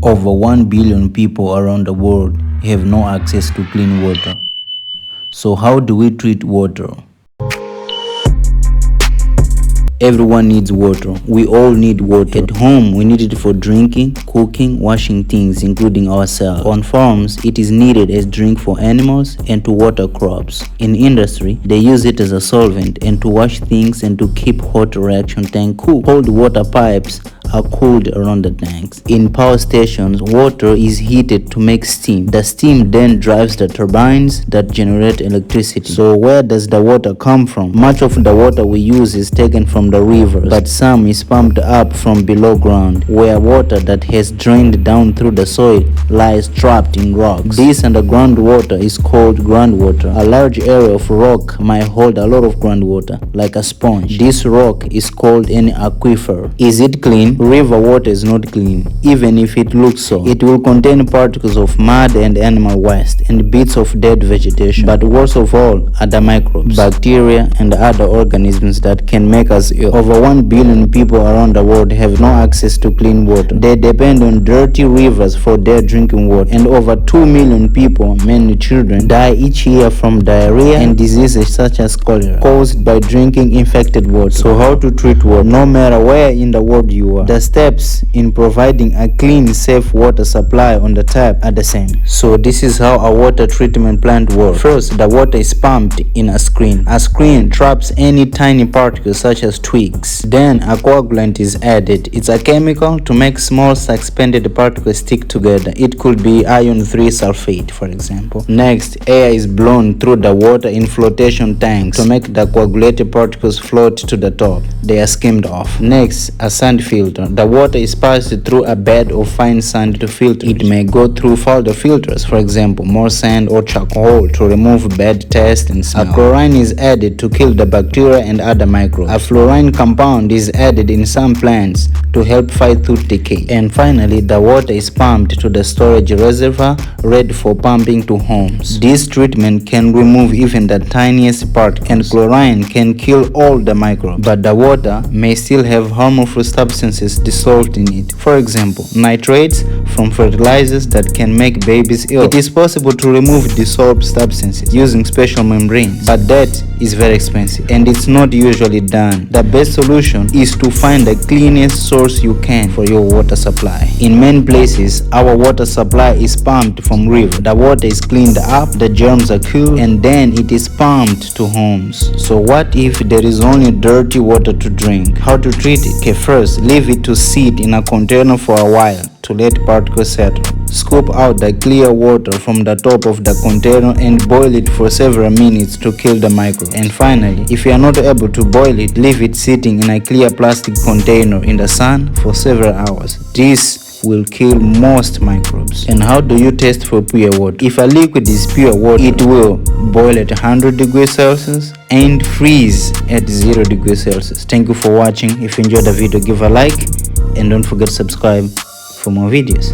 Over 1 billion people around the world have no access to clean water. So how do we treat water? Everyone needs water. We all need water. At home, we need it for drinking, cooking, washing things, including ourselves. On farms, it is needed as drink for animals and to water crops. In industry, they use it as a solvent and to wash things and to keep hot reaction tank cool. Cold water pipes are cooled around the tanks. In power stations, water is heated to make steam. The steam then drives the turbines that generate electricity. So where does the water come from? Much of the water we use is taken from the rivers, but some is pumped up from below ground, where water that has drained down through the soil lies trapped in rocks. This underground water is called groundwater. A large area of rock might hold a lot of groundwater, like a sponge. This rock is called an aquifer. Is it clean? River water is not clean, even if it looks so. It will contain particles of mud and animal waste and bits of dead vegetation. But worst of all are the microbes, bacteria, and other organisms that can make us ill. Over 1 billion people around the world have no access to clean water. They depend on dirty rivers for their drinking water, and over 2 million people, mainly children, die each year from diarrhea and diseases such as cholera, caused by drinking infected water. So how to treat water? No matter where in the world you are, the steps in providing a clean, safe water supply on the tap are the same. So this is how a water treatment plant works. First, the water is pumped in a screen. A screen traps any tiny particles such as twigs. Then a coagulant is added. It's a chemical to make small suspended particles stick together. It could be iron 3 sulfate, for example. Next, air is blown through the water in flotation tanks to make the coagulated particles float to the top. They are skimmed off. Next, a sand filter. The water is passed through a bed of fine sand to filter. It may go through further filters, for example, more sand or charcoal to remove bad taste and smell. A chlorine is added to kill the bacteria and other microbes. A fluorine compound is added in some plants to help fight tooth decay. And finally, the water is pumped to the storage reservoir, ready for pumping to homes. This treatment can remove even the tiniest part, and chlorine can kill all the microbes, but the water may still have harmful substances dissolved in it. For example, nitrates from fertilizers that can make babies ill. It is possible to remove dissolved substances using special membranes, but that is very expensive and it's not usually done. The best solution is to find the cleanest source you can for your water supply. In many places, our water supply is pumped from rivers. The water is cleaned up, the germs are killed, and then it is pumped to homes. So what if there is only dirty water to drink? How to treat it? Okay, first, leave it to sit in a container for a while to let particles settle. Scoop out the clear water from the top of the container and boil it for several minutes to kill the microbes. And finally, if you are not able to boil it, leave it sitting in a clear plastic container in the sun for several hours. This will kill most microbes. And how do you test for pure water? If a liquid is pure water, it will boil at 100 degrees Celsius and freeze at 0 degrees Celsius. Thank you for watching. If you enjoyed the video, give a like and don't forget to subscribe for more videos.